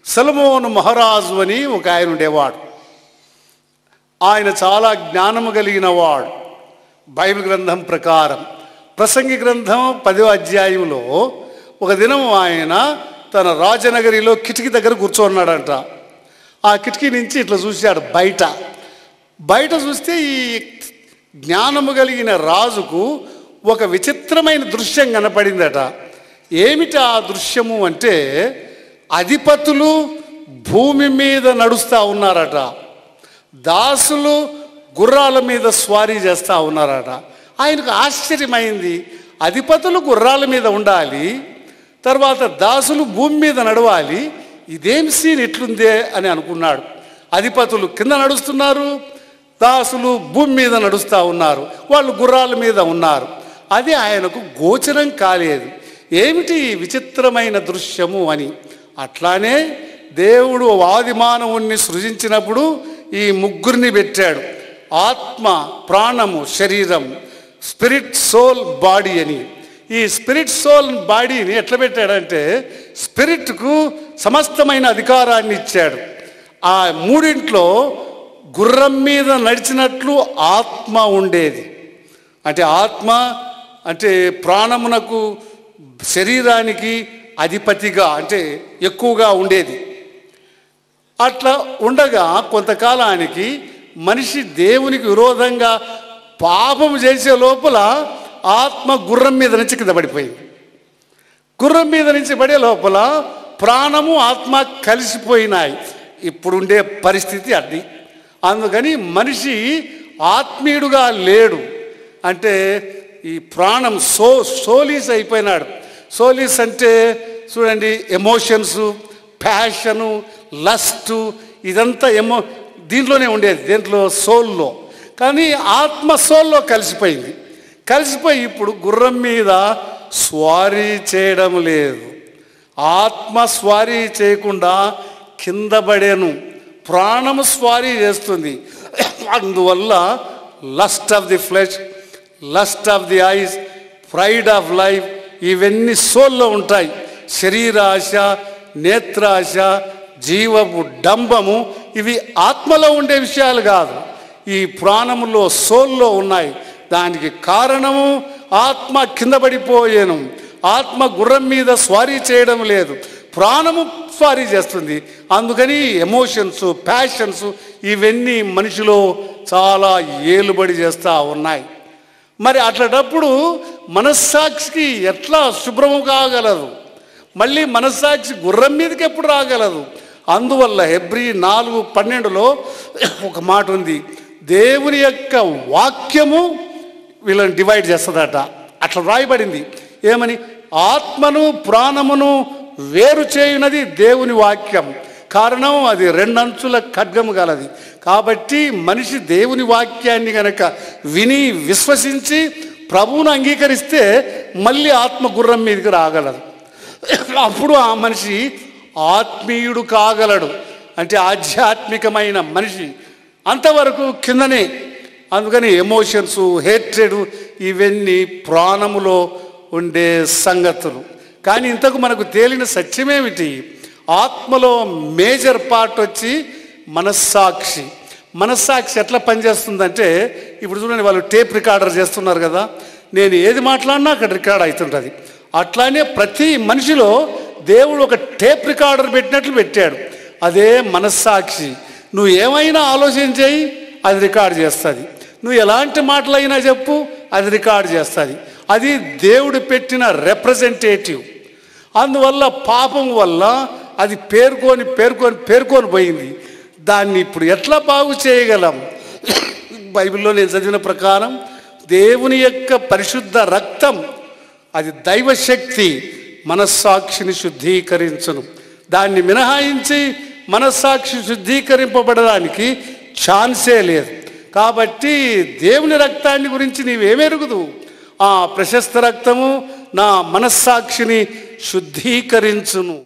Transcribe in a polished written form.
సొలొమోను మహారాజు అని ఒక ఆయన ఉండేవాడు. ఆయన చాలా జ్ఞానము కలిగిన వాడు. బైబిల్ గ్రంథం ప్రకారం ప్రసంగి గ్రంథం 10వ అధ్యాయంలో ఒక దినం ఆయన తన రాజనగరిలో కిటికీ దగ్గర కూర్చోన్నాడంట. ఆ కిటికీ నుంచి ఇట్లా చూశాడు బయట చూస్తే ఈ జ్ఞానము కలిగిన రాజుకు ఒక విచిత్రమైన దృశ్యం కనపడిందట. ఏమిటి ఆ దృశ్యము అంటే, అధిపతులు భూమి మీద నడుస్తూ ఉన్నారట, దాసులు గుర్రాల మీద స్వారీ చేస్తూ ఉన్నారట. ఆయనకు ఆశ్చర్యమైంది, అధిపతులు గుర్రాల మీద ఉండాలి, తర్వాత దాసులు భూమి మీద నడవాలి, ఇదేం సీన్ ఎట్లుందే అని అనుకున్నాడు. అధిపతులు కింద నడుస్తున్నారు, దాసులు భూమి మీద నడుస్తూ ఉన్నారు, వాళ్ళు గుర్రాల మీద ఉన్నారు. అది ఆయనకు గోచరం కాలేదు, ఏమిటి విచిత్రమైన దృశ్యము అని. అట్లానే దేవుడు ఆది మానవుణ్ణి సృజించినప్పుడు ఈ ముగ్గురిని పెట్టాడు, ఆత్మ, ప్రాణము, శరీరం, స్పిరిట్, సోల్, బాడీ అని. ఈ స్పిరిట్, సోల్, బాడీని ఎట్లా పెట్టాడంటే, స్పిరిట్కు సమస్తమైన అధికారాన్ని ఇచ్చాడు. ఆ మూడింట్లో గుర్రం మీద నడిచినట్లు ఆత్మ ఉండేది. అంటే ఆత్మ అంటే ప్రాణమునకు, శరీరానికి అధిపతిగా అంటే ఎక్కువగా ఉండేది. అట్లా ఉండగా కొంతకాలానికి మనిషి దేవునికి విరోధంగా పాపం చేసే లోపల ఆత్మ గుర్రం మీద నుంచి కింద పడిపోయింది. గుర్రం మీద నుంచి పడే లోపల ప్రాణము, ఆత్మ కలిసిపోయినాయి. ఇప్పుడుండే పరిస్థితి అది. అందుకని మనిషి ఆత్మీయుడుగా లేడు. అంటే ఈ ప్రాణం సోలీస్ అయిపోయినాడు. సోలీస్ అంటే చూడండి, ఎమోషన్స్, ప్యాషను, లస్ట్, ఇదంతా దీంట్లోనే ఉండేది, దేంట్లో, సోల్లో. కానీ ఆత్మ సోల్లో కలిసిపోయి ఇప్పుడు గుర్రం మీద స్వారీ చేయడం లేదు. ఆత్మ స్వారీ చేయకుండా కింద పడేను, ప్రాణము స్వారీ చేస్తుంది. అందువల్ల lust of the flesh, lust of the ice, pride of life, ఇవన్నీ సోల్లో ఉంటాయి. శరీరాశ, నేత్రాశ, జీవపు డంబము, ఇవి ఆత్మలో ఉండే విషయాలు కాదు, ఈ ప్రాణములో, సోల్లో ఉన్నాయి. దానికి కారణము ఆత్మ కింద పడిపోయాను, ఆత్మ గుర్రం మీద స్వారీ చేయడం లేదు, ప్రాణము స్వారీ చేస్తుంది. అందుకని ఎమోషన్స్, ప్యాషన్స్ ఇవన్నీ మనిషిలో చాలా ఏలుబడి చేస్తూ ఉన్నాయి. మరి అట్లాంటప్పుడు మనస్సాక్షికి ఎట్లా శుభ్రము కాగలదు? మళ్ళీ మనస్సాక్షి గుర్రం మీదకి ఎప్పుడు రాగలదు? అందువల్ల హెబ్రీ 4:12లో ఒక మాట ఉంది, దేవుని యొక్క వాక్యము వీళ్ళని డివైడ్ చేస్తుందట. అట్లా రాయబడింది. ఏమని? ఆత్మను ప్రాణమును వేరు చేయునది దేవుని వాక్యం. కారణం అది 2 అంచుల ఖడ్గము గలది. కాబట్టి మనిషి దేవుని వాక్యాన్ని గనక విని విశ్వసించి ప్రభువును అంగీకరిస్తే మళ్ళీ ఆత్మ గుర్రం మీదకి రాగలదు. అప్పుడు ఆ మనిషి ఆత్మీయుడు కాగలడు. అంటే ఆధ్యాత్మికమైన మనిషి. అంతవరకు కిందనే. అందుకని ఎమోషన్స్, హేట్రెడ్ ఇవన్నీ ప్రాణములో ఉండే సంగతులు. కానీ ఇంతకు మనకు తేలిన సత్యమేమిటి? ఆత్మలో మేజర్ పార్ట్ వచ్చి మనస్సాక్షి. మనస్సాక్షి ఎట్లా పనిచేస్తుందంటే, ఇప్పుడు చూడండి, వాళ్ళు టేప్ రికార్డర్ చేస్తున్నారు కదా, నేను ఏది మాట్లాడినా అక్కడ రికార్డ్ అవుతుంటుంది. అట్లానే ప్రతి మనిషిలో దేవుడు ఒక టేప్ రికార్డర్ పెట్టినట్లు పెట్టాడు. అదే మనస్సాక్షి. నువ్వు ఏమైనా ఆలోచన చేయి, అది రికార్డ్ చేస్తుంది. నువ్వు ఎలాంటి మాటలైనా చెప్పు, అది రికార్డ్ చేస్తుంది. అది దేవుడు పెట్టిన రిప్రజెంటేటివ్. అందువల్ల పాపం వల్ల అది పేర్కొని పోయింది. దాన్ని ఇప్పుడు ఎట్లా బాగు చేయగలం? బైబిల్లో నేను చదివిన ప్రకారం దేవుని యొక్క పరిశుద్ధ రక్తం, అది దైవశక్తి మనస్సాక్షిని శుద్ధీకరించును. దాన్ని మినహాయించి మనస్సాక్షి శుద్ధీకరింపబడడానికి ఛాన్సే లేదు. కాబట్టి దేవుని రక్తాన్ని గురించి నీవేమెరుగుదు? ఆ ప్రశస్త రక్తము నా మనస్సాక్షిని శుద్ధీకరించును.